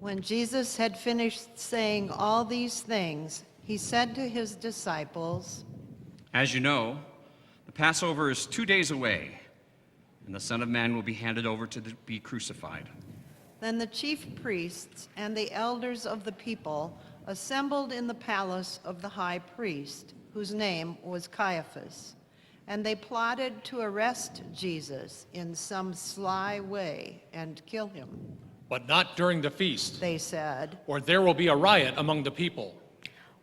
When Jesus had finished saying all these things, he said to his disciples, As you know, the Passover is 2 days away, and the Son of Man will be handed over to be crucified. Then the chief priests and the elders of the people assembled in the palace of the high priest, whose name was Caiaphas, and they plotted to arrest Jesus in some sly way and kill him. But not during the feast, They said, or there will be a riot among the people.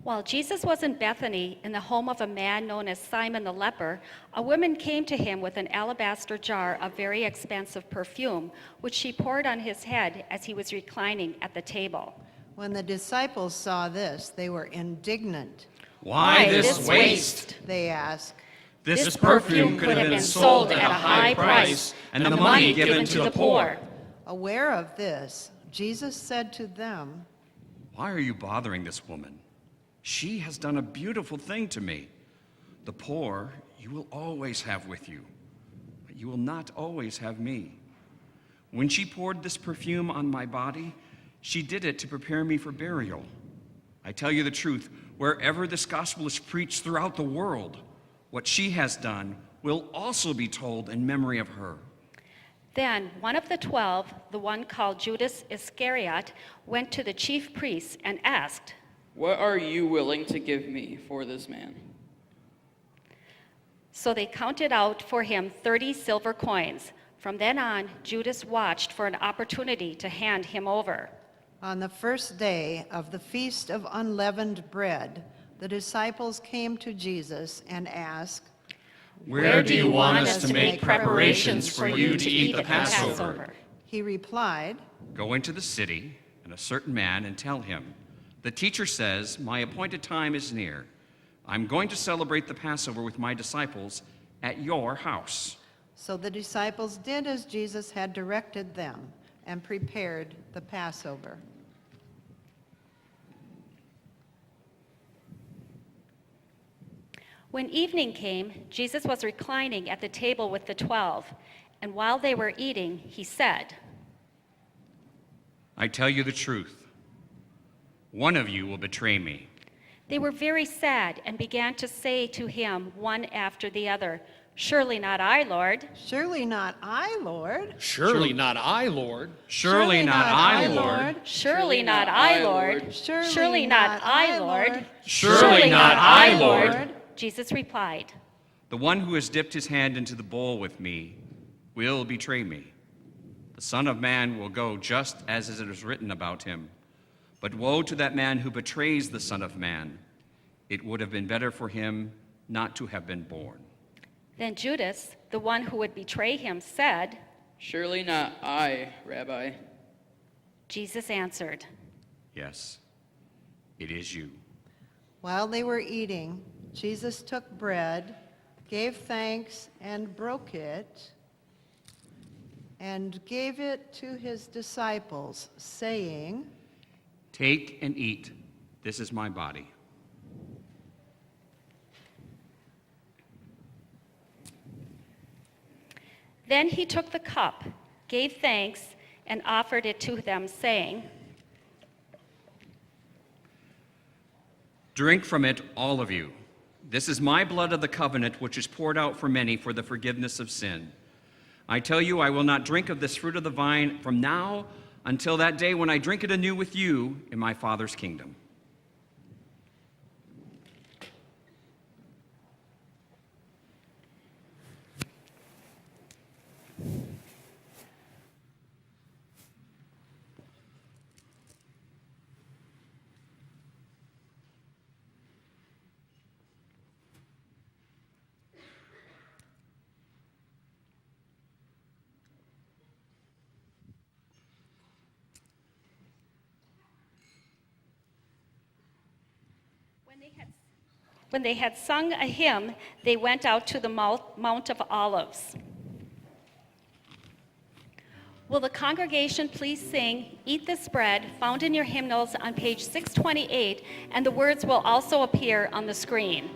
While Jesus was in Bethany, in the home of a man known as Simon the leper, a woman came to him with an alabaster jar of very expensive perfume, which she poured on his head as he was reclining at the table. When the disciples saw this, they were indignant. Why this waste? They asked, This perfume could have been sold at a high price and the money given to the poor. Aware of this, Jesus said to them, Why are you bothering this woman? She has done a beautiful thing to me. The poor you will always have with you, but you will not always have me. When she poured this perfume on my body, she did it to prepare me for burial. I tell you the truth, wherever this gospel is preached throughout the world, what she has done will also be told in memory of her. Then one of the 12, the one called Judas Iscariot, went to the chief priests and asked, What are you willing to give me for this man? So they counted out for him 30 silver coins. From then on, Judas watched for an opportunity to hand him over. On the first day of the Feast of Unleavened Bread, the disciples came to Jesus and asked, Where do you want us to make preparations for you to eat the Passover? He replied, Go into the city and a certain man and tell him, The teacher says, my appointed time is near. I'm going to celebrate the Passover with my disciples at your house. So the disciples did as Jesus had directed them and prepared the Passover. When evening came, Jesus was reclining at the table with the 12, and while they were eating, he said, I tell you the truth. One of you will betray me. They were very sad and began to say to him one after the other, Surely not I, Lord. Surely not I, Lord. Surely not I, Lord. Surely not I, Lord. Surely not I, Lord. Surely not I, Lord. Surely not I, Lord. Jesus replied, The one who has dipped his hand into the bowl with me will betray me. The Son of Man will go just as it is written about him. But woe to that man who betrays the Son of Man. It would have been better for him not to have been born. Then Judas, the one who would betray him, said, Surely not I, Rabbi. Jesus answered, Yes, it is you. While they were eating, Jesus took bread, gave thanks, and broke it, and gave it to his disciples, saying, Take and eat. This is my body. Then he took the cup, gave thanks, and offered it to them, saying, Drink from it, all of you. This is my blood of the covenant, which is poured out for many for the forgiveness of sin. I tell you, I will not drink of this fruit of the vine from now until that day when I drink it anew with you in my Father's kingdom. When they had sung a hymn, they went out to the Mount of Olives. Will the congregation please sing, Eat This Bread, found in your hymnals on page 628, and the words will also appear on the screen.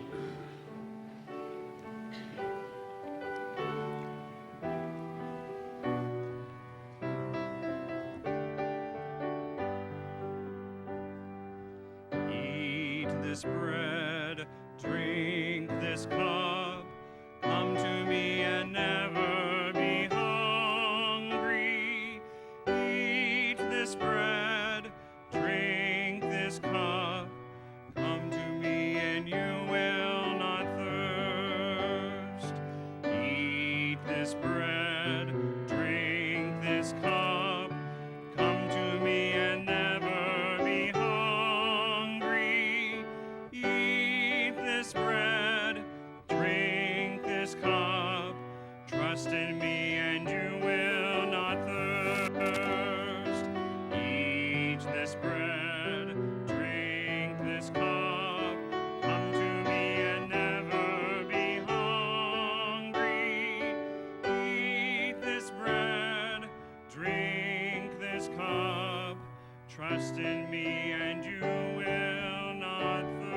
this bread, drink this cup. Come to me and never be hungry. Eat this bread, drink this cup. Come to me and you will not thirst. Eat this bread, drink this cup. Come to me and never be hungry. Eat this bread, drink this cup. Trust in me and you will not thirst. Eat this bread, drink this cup. Come to me and never be hungry. Eat this bread, drink this cup. Trust in me and you will not thirst.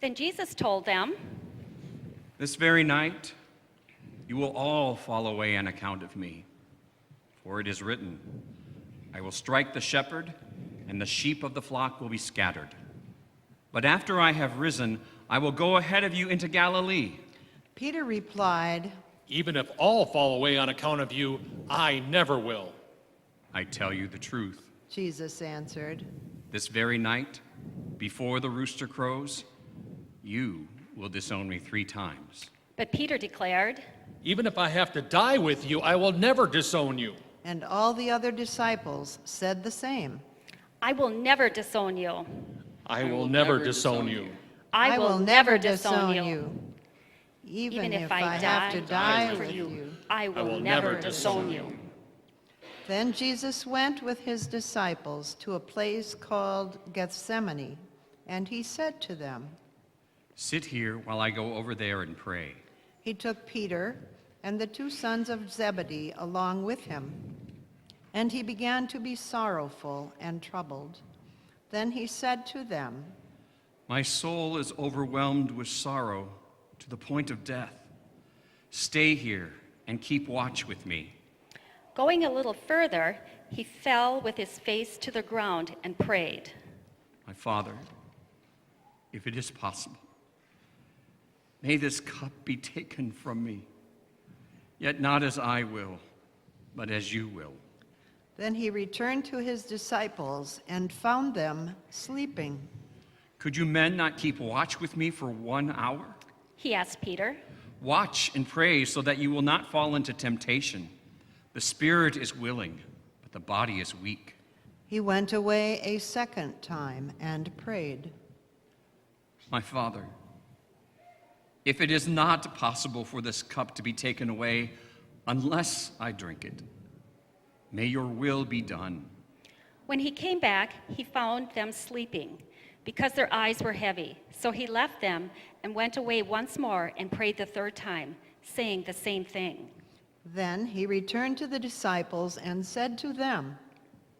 Then Jesus told them, This very night, you will all fall away on account of me. For it is written, I will strike the shepherd, and the sheep of the flock will be scattered. But after I have risen, I will go ahead of you into Galilee. Peter replied, Even if all fall away on account of you, I never will. I tell you the truth. Jesus answered, This very night, before the rooster crows, you will disown me 3 times. but Peter declared, Even if I have to die with you, I will never disown you. and all the other disciples said the same. I will never disown you. I will never disown you. I will never disown you. Even if I have to die with you. I will never disown you. Then Jesus went with his disciples to a place called Gethsemane, and he said to them, Sit here while I go over there and pray. He took Peter and the 2 sons of Zebedee along with him, and he began to be sorrowful and troubled. Then he said to them, My soul is overwhelmed with sorrow to the point of death. Stay here and keep watch with me. Going a little further, he fell with his face to the ground and prayed. My Father, if it is possible, may this cup be taken from me, yet not as I will, but as you will. Then he returned to his disciples and found them sleeping. Could you men not keep watch with me for 1 hour? He asked Peter. Watch and pray so that you will not fall into temptation. The spirit is willing, but the body is weak. He went away a second time and prayed. My Father, if it is not possible for this cup to be taken away unless I drink it, may your will be done. When he came back, he found them sleeping, because their eyes were heavy. So he left them and went away once more and prayed the 3rd time, saying the same thing. Then he returned to the disciples and said to them,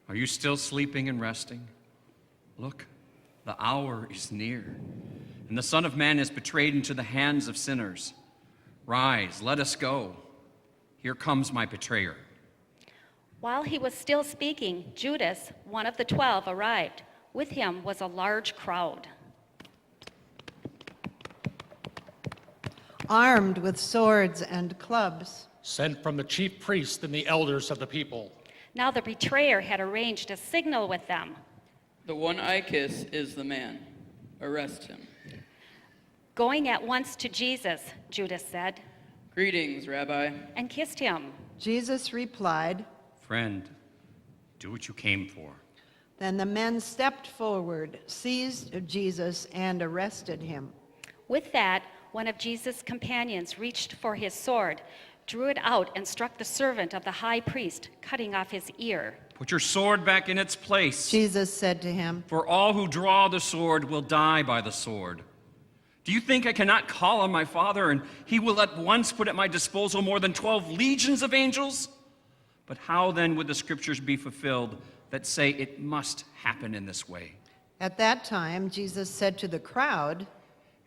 Are you still sleeping and resting? Look, the hour is near, and the Son of Man is betrayed into the hands of sinners. Rise, let us go. Here comes my betrayer. While he was still speaking, Judas, one of the 12, arrived. With him was a large crowd. armed with swords and clubs. Sent from the chief priests and the elders of the people. Now the betrayer had arranged a signal with them. The one I kiss is the man. Arrest him. Going at once to Jesus, Judas said, Greetings, Rabbi. and kissed him. Jesus replied. Friend, do what you came for. Then the men stepped forward, seized Jesus, and arrested him. With that, one of Jesus' companions reached for his sword, drew it out, and struck the servant of the high priest, cutting off his ear. Put your sword back in its place. Jesus said to him, For all who draw the sword will die by the sword. Do you think I cannot call on my Father, and he will at once put at my disposal more than 12 legions of angels? But how then would the scriptures be fulfilled that say it must happen in this way? At that time, Jesus said to the crowd,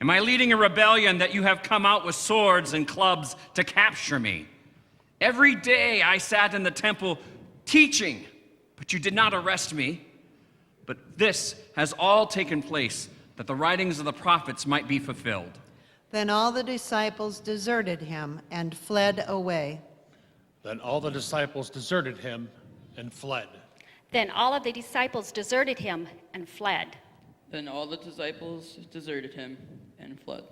Am I leading a rebellion that you have come out with swords and clubs to capture me? Every day I sat in the temple teaching, but you did not arrest me. But this has all taken place that the writings of the prophets might be fulfilled. Then all the disciples deserted him and fled away. Then all the disciples deserted him and fled. Then all of the disciples deserted him and fled. Then all the disciples deserted him and fled.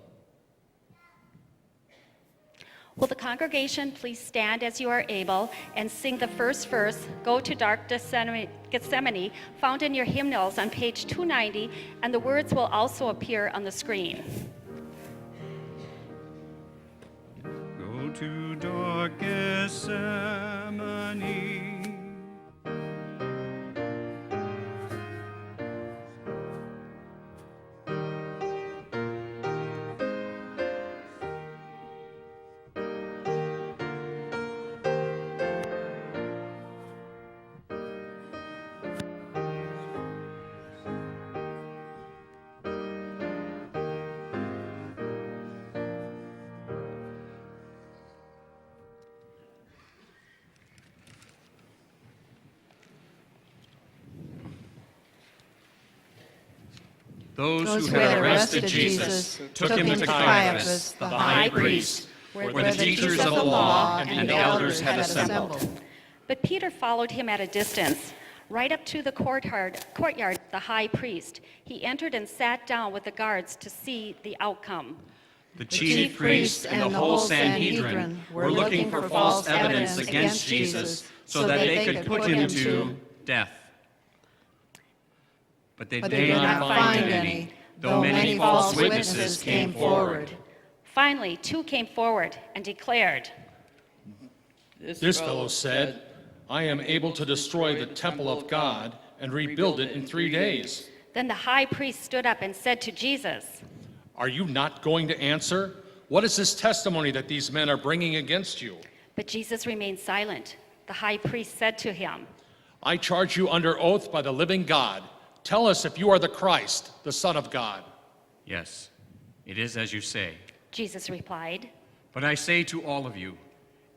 Will the congregation please stand as you are able and sing the first verse, Go to Dark Gethsemane, found in your hymnals on page 290, and the words will also appear on the screen. Go to dark Gethsemane. Those who had arrested Jesus took him to Caiaphas, the high priest, where the teachers of the law and the elders had assembled. But Peter followed him at a distance, right up to the courtyard of the high priest. He entered and sat down with the guards to see the outcome. The chief priests and the whole Sanhedrin were looking for false evidence against Jesus so that they could put him to death. But they did not find any, though many false witnesses came forward. Finally, 2 came forward and declared, This fellow said, I am able to destroy the temple of God and rebuild it in 3 days. Then the high priest stood up and said to Jesus, Are you not going to answer? What is this testimony that these men are bringing against you? But Jesus remained silent. The high priest said to him, I charge you under oath by the living God. Tell us if you are the Christ, the Son of God. Yes, it is as you say. Jesus replied. But I say to all of you,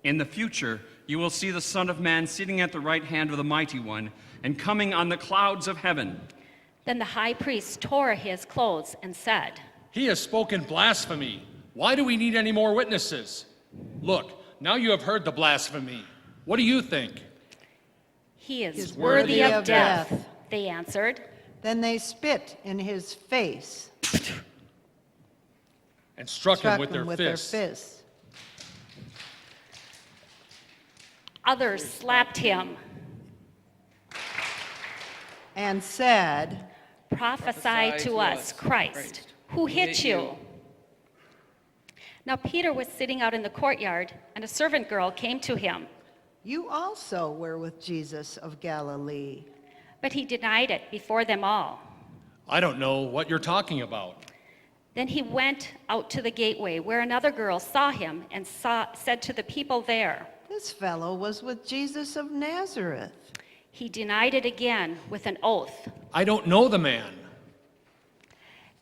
in the future you will see the Son of Man sitting at the right hand of the Mighty One and coming on the clouds of heaven. Then the high priest tore his clothes and said, He has spoken blasphemy. Why do we need any more witnesses? Look, now you have heard the blasphemy. What do you think? He is worthy of death, they answered. Then they spit in his face, And struck him with their fists. fists. Others slapped him, And said, Prophesy to us, Christ. Who hit you? Now Peter was sitting out in the courtyard, and a servant girl came to him. You also were with Jesus of Galilee. But he denied it before them all. I don't know what you're talking about. Then he went out to the gateway, where another girl saw him and said to the people there, This fellow was with Jesus of Nazareth. He denied it again with an oath. I don't know the man.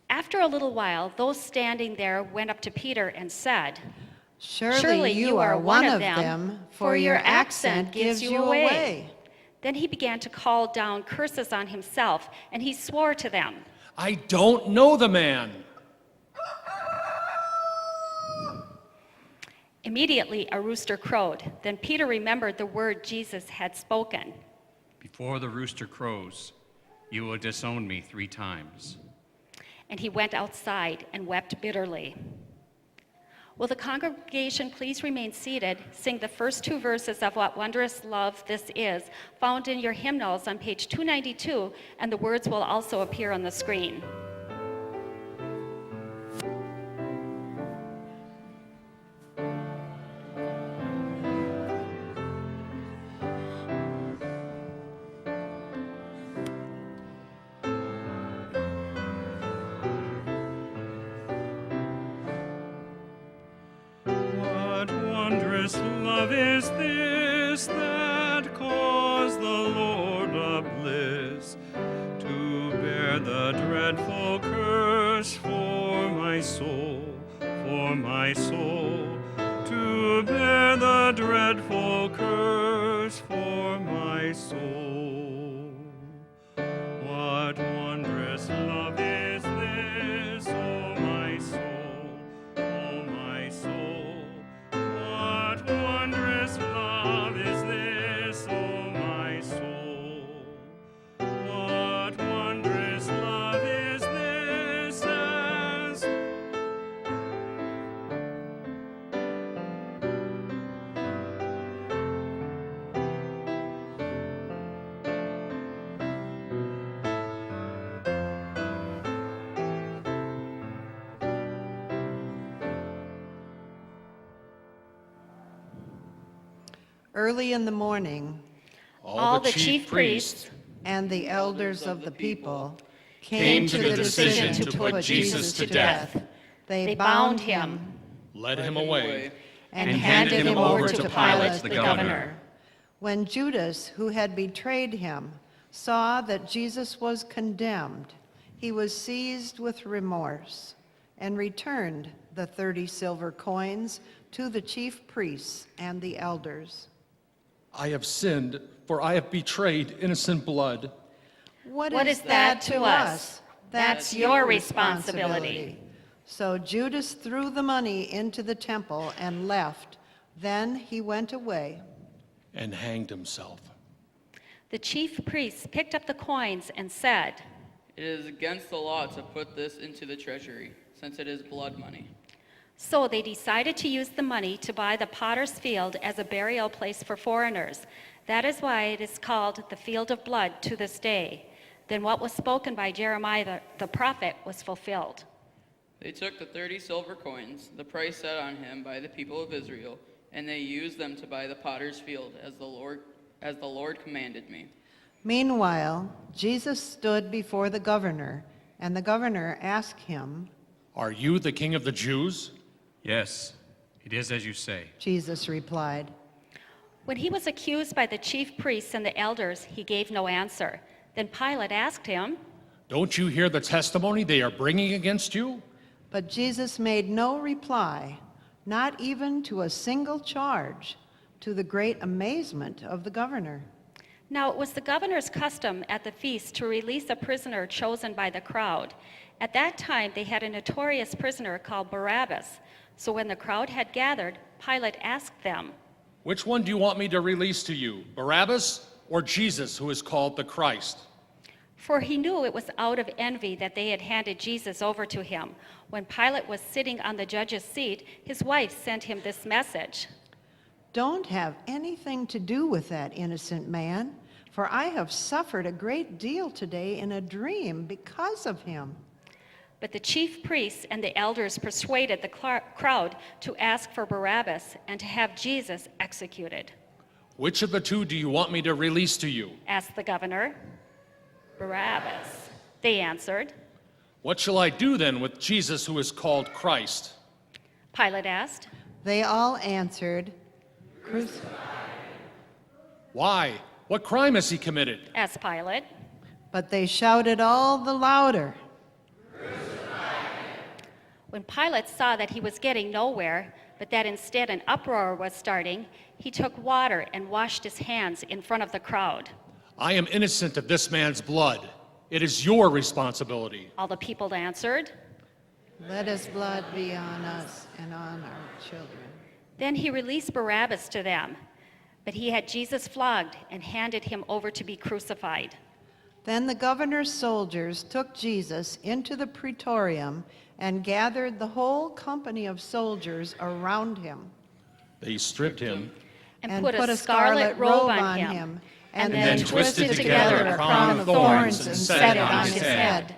After a little while, those standing there went up to Peter and said, Surely you are one of them, for your accent gives you away. Then he began to call down curses on himself, and he swore to them. I don't know the man. Immediately a rooster crowed. Then Peter remembered the word Jesus had spoken. Before the rooster crows, you will disown me 3 times. And he went outside and wept bitterly. Will the congregation please remain seated, sing the first 2 verses of What Wondrous Love This Is, found in your hymnals on page 292, and the words will also appear on the screen. Love is this that caused the Lord of bliss to bear the dreadful curse for my soul, to bear the dreadful curse price for my soul. What wondrous love is this, oh my soul, oh my soul. What wondrous love is this, oh my soul. What wondrous love is this as Early in the morning, All the chief priests and the elders of the people came to the decision to put Jesus to death. They bound him led him away. and handed him over to Pilate, the governor. When Judas, who had betrayed him, saw that Jesus was condemned, he was seized with remorse and returned the 30 silver coins to the chief priests and the elders. I have sinned, for I have betrayed innocent blood. What What is is that that to to us? us? That's your responsibility. So Judas threw the money into the temple and left. Then he went away. And hanged himself. The chief priests picked up the coins and said, It is against the law to put this into the treasury, since it is blood money. so they decided to use the money to buy the potter's field as a burial place for foreigners. That is why it is called the field of blood to this day. Then what was spoken by Jeremiah the prophet was fulfilled. They took the 30 silver coins, the price set on him by the people of Israel, and they used them to buy the potter's field as the Lord commanded me. Meanwhile, Jesus stood before the governor, and the governor asked him, Are you the king of the Jews? Yes, it is as you say. Jesus replied. When he was accused by the chief priests and the elders, he gave no answer. Then Pilate asked him, Don't you hear the testimony they are bringing against you? But Jesus made no reply, not even to a single charge, to the great amazement of the governor. Now it was the governor's custom at the feast to release a prisoner chosen by the crowd. At that time, they had a notorious prisoner called Barabbas. So when the crowd had gathered, Pilate asked them, Which one do you want me to release to you, Barabbas or Jesus, who is called the Christ? for he knew it was out of envy that they had handed Jesus over to him. When Pilate was sitting on the judge's seat, his wife sent him this message. Don't have anything to do with that innocent man, for I have suffered a great deal today in a dream because of him. But the chief priests and the elders persuaded the crowd to ask for Barabbas and to have Jesus executed. Which of the two do you want me to release to you? Asked the governor. Barabbas, they answered. What shall I do then with Jesus, who is called Christ? Pilate asked. They all answered, Why? What crime has he committed? Asked Pilate. But they shouted all the louder, When Pilate saw that he was getting nowhere, but that instead an uproar was starting, he took water and washed his hands in front of the crowd. I am innocent of this man's blood. It is your responsibility. All the people answered. Let his blood be on us and on our children. Then he released Barabbas to them, but he had Jesus flogged and handed him over to be crucified. Then the governor's soldiers took Jesus into the praetorium and gathered the whole company of soldiers around him. They stripped him And put a scarlet robe on him, and then twisted together a crown of thorns and set it on his head.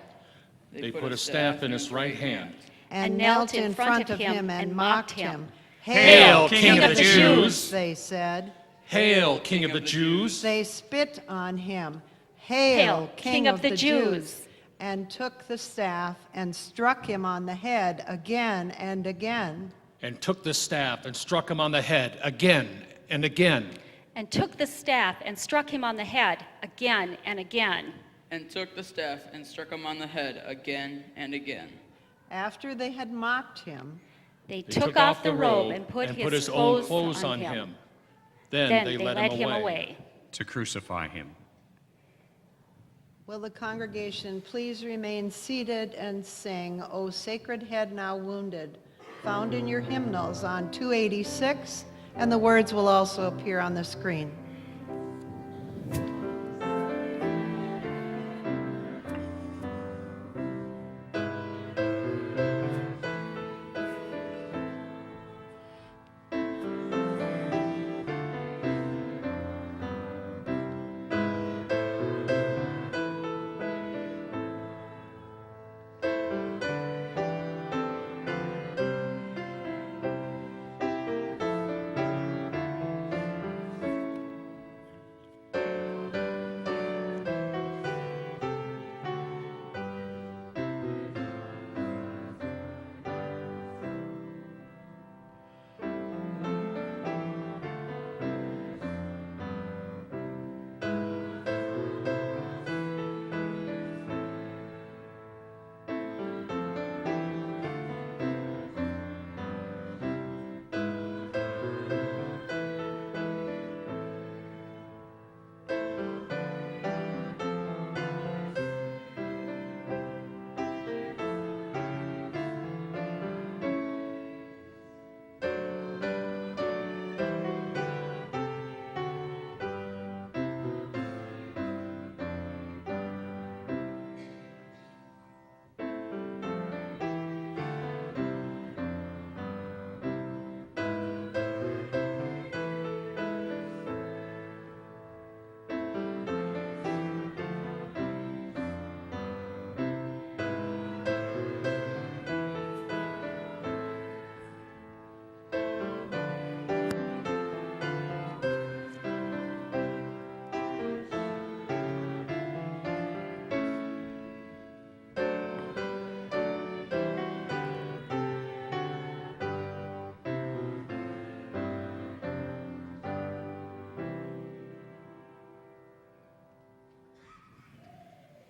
They put a staff in his right hand. And knelt in front of him and mocked him. Hail, King of the Jews! They said. Hail, King of the Jews! They spit on him. Hail, King of the Jews! And took the staff and struck him on the head again and again. And took the staff and struck him on the head again and again. And took the staff and struck him on the head again and again. And took the staff and struck him on the head again and again. After they had mocked him, They took off the robe and put his own clothes clothes on on him. him. Then they led him away. to crucify him. Will the congregation please remain seated and sing, O Sacred Head Now Wounded, found in your hymnals on 286, and the words will also appear on the screen.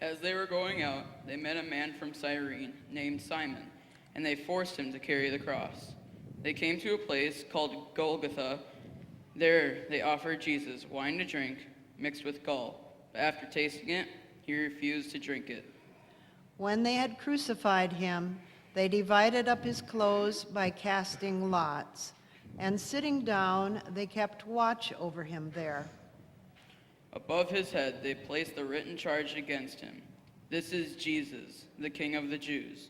As they were going out, they met a man from Cyrene named Simon, and they forced him to carry the cross. They came to a place called Golgotha. There they offered Jesus wine to drink mixed with gall, but after tasting it, he refused to drink it. When they had crucified him, they divided up his clothes by casting lots, and sitting down, they kept watch over him there. Above his head they placed the written charge against him. This is Jesus, the King of the Jews.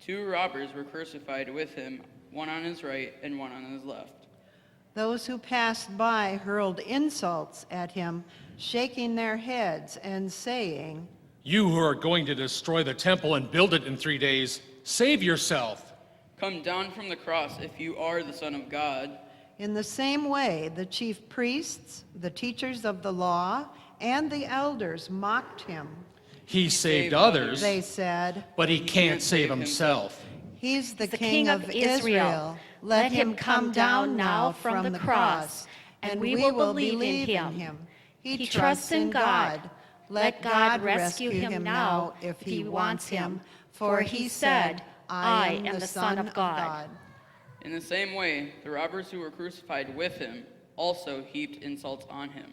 2 robbers were crucified with him, one on his right and one on his left. Those who passed by hurled insults at him, shaking their heads and saying, You who are going to destroy the temple and build it in 3 days, save yourself. Come down from the cross if you are the Son of God. In the same way, the chief priests, the teachers of the law, and the elders mocked him. He saved others, They said, but he can't save himself. He's the King of Israel. Let him come down now from the cross, and we will believe in him. He trusts in God. Let God rescue him now if he wants him, for he said, I am the Son of God. In the same way, the robbers who were crucified with him also heaped insults on him.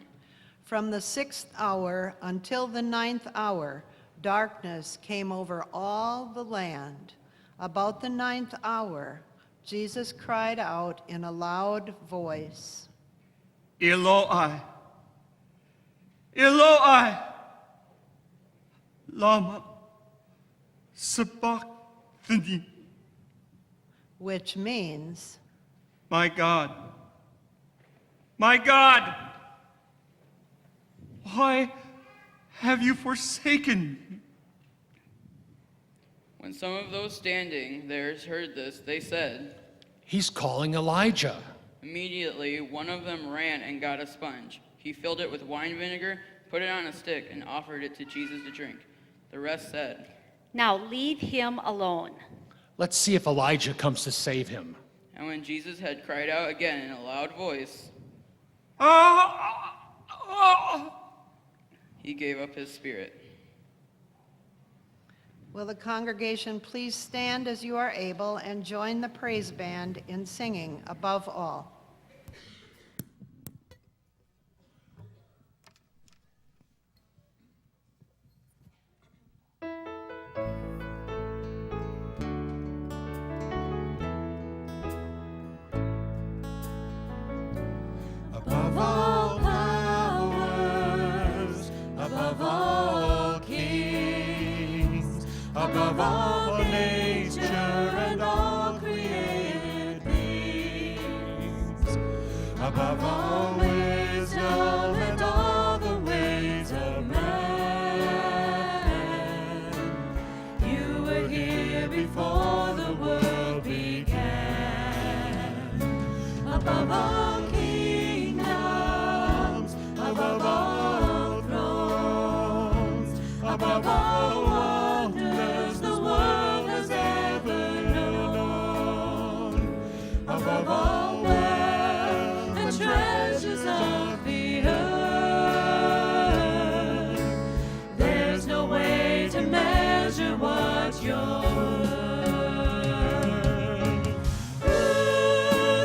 From the 6th hour until the 9th hour, darkness came over all the land. About the 9th hour, Jesus cried out in a loud voice, Eloi, Eloi, lama sabachthani. which means, My God, why have you forsaken me? When some of those standing there heard this, they said, He's calling Elijah. Immediately, one of them ran and got a sponge. He filled it with wine vinegar, put it on a stick, and offered it to Jesus to drink. The rest said, Now leave him alone. Let's see if Elijah comes to save him. And when Jesus had cried out again in a loud voice, he gave up his spirit. will the congregation please stand as you are able and join the praise band in singing Above All. above all nature and all created things, above all wisdom and all the ways of man. You were here before the world began, above all kingdoms, above all thrones, above all wonders the world has ever known, above all wealth and treasures of the earth. There's no way to measure what you're worth.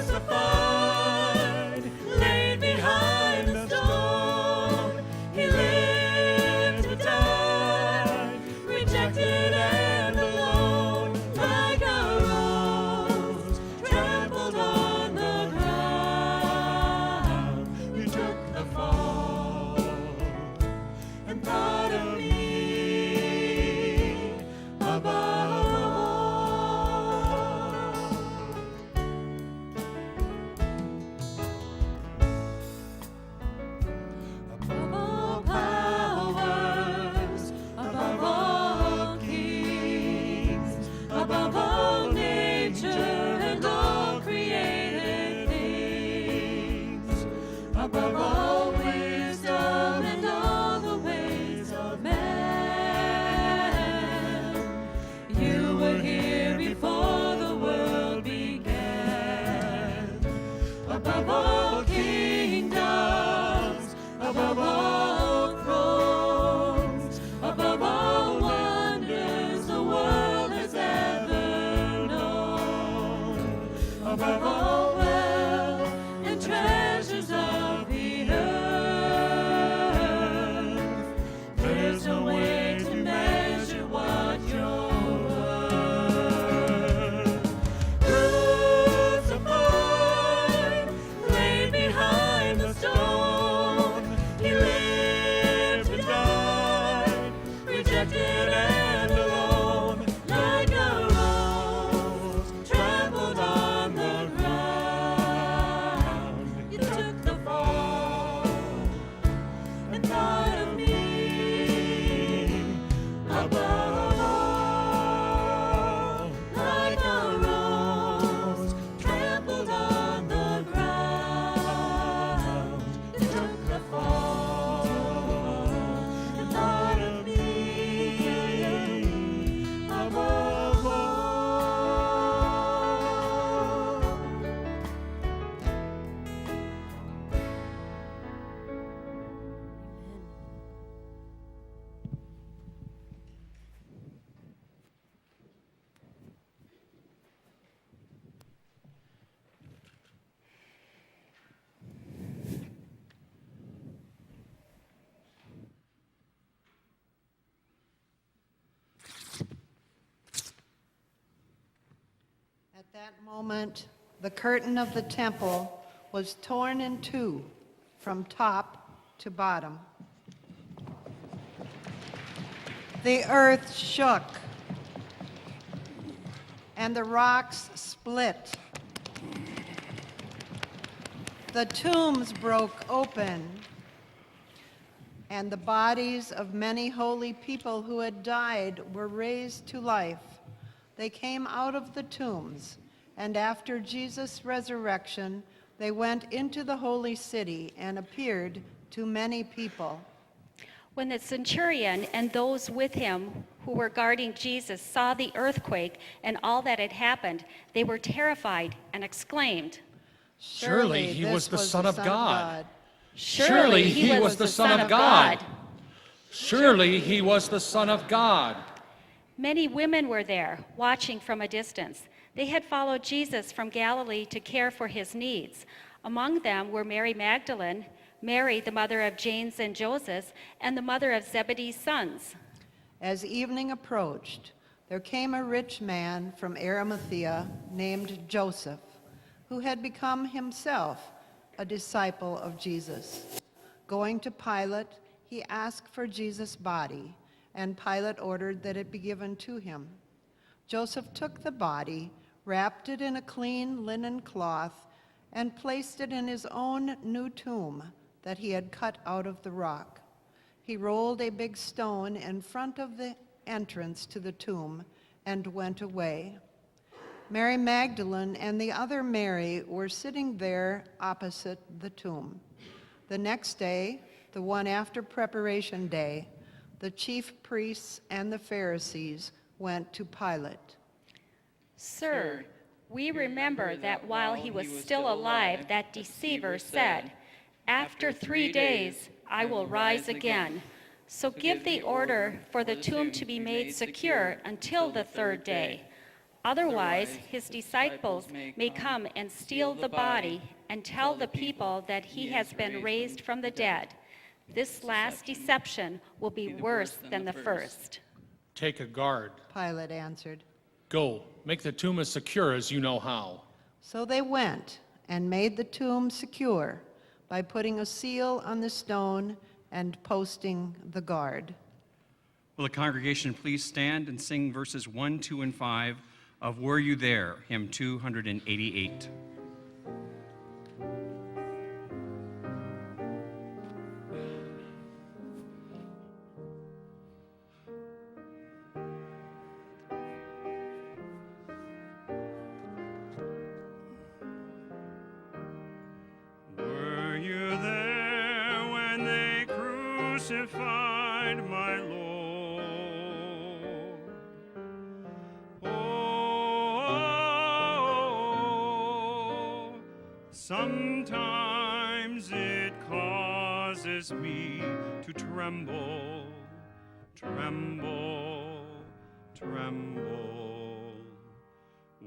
Crucified, laid behind the stone, he lived to die, rejected and alone, like a rose trampled on the ground. You took the fall and thought of me above all. Above all powers, above all kings, above all nature and all created things, above all wisdom and all the ways of man. You were here before the world began, above all kingdoms, above all thrones, above all wonders the world has ever known, above all wealth and treasures of the earth. There's no way to measure what you're worth. Crucified, laid behind the stone, he lived to die, rejected and alone, like a rose trampled on the ground. You took the fall and thought of me above all, like a rose trampled on the ground. You took the fall and thought of me above all. At that moment, the curtain of the temple was torn in two from top to bottom. The earth shook, and the rocks split. The tombs broke open, and the bodies of many holy people who had died were raised to life. They came out of the tombs, and after Jesus' resurrection, they went into the holy city and appeared to many people. When the centurion and those with him who were guarding Jesus saw the earthquake and all that had happened, they were terrified and exclaimed, Surely he this was the Son of God. Surely he was the Son of God. Surely he was the Son of God. Many women were there, watching from a distance. They had followed Jesus from Galilee to care for his needs. Among them were Mary Magdalene, Mary, the mother of James and Joseph, and the mother of Zebedee's sons. As evening approached, there came a rich man from Arimathea named Joseph, who had become himself a disciple of Jesus. Going to Pilate, he asked for Jesus' body, and Pilate ordered that it be given to him. Joseph took the body, wrapped it in a clean linen cloth, and placed it in his own new tomb that he had cut out of the rock. He rolled a big stone in front of the entrance to the tomb and went away. Mary Magdalene and the other Mary were sitting there opposite the tomb. The next day, the one after Preparation Day, the chief priests and the Pharisees went to Pilate. Sir, we remember that while he was still alive, that deceiver said, "After 3 days I will rise again." So give the order for the tomb to be made secure until the 3rd day. Otherwise, his disciples may come and steal the body and tell the people that he has been raised from the dead. This last deception will be worse than the first. Take a guard. Pilate answered. Go, make the tomb as secure as you know how. So they went and made the tomb secure by putting a seal on the stone and posting the guard. Will the congregation please stand and sing verses 1, 2, and 5 of Were You There, hymn 288. Were you there when they crucified my Lord? Oh, sometimes it causes me to tremble, tremble, tremble.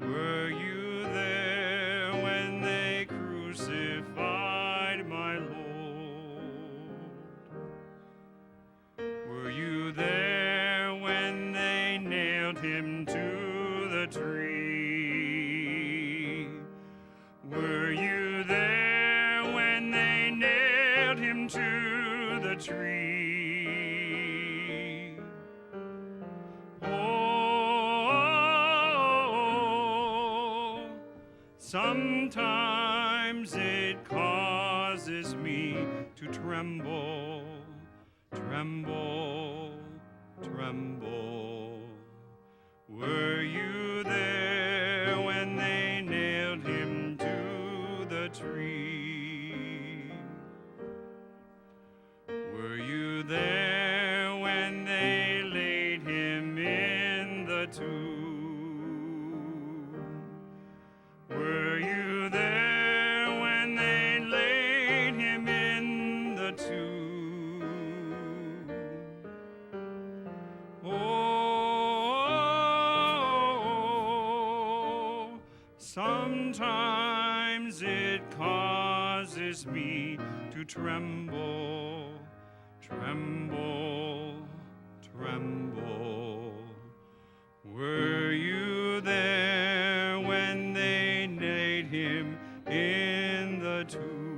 Were you there when they crucified my Lord? Were you there when they nailed him to the tree? Were you there when they nailed him to the tree? Oh, sometimes it causes me to tremble, tremble, tremble. Were you there when they nailed him to the tree? Were you there when they laid him in the tomb? Were you there when they laid him in the tomb? Oh, sometimes it causes me to tremble, tremble, tremble. Were you there when they laid him in the tomb?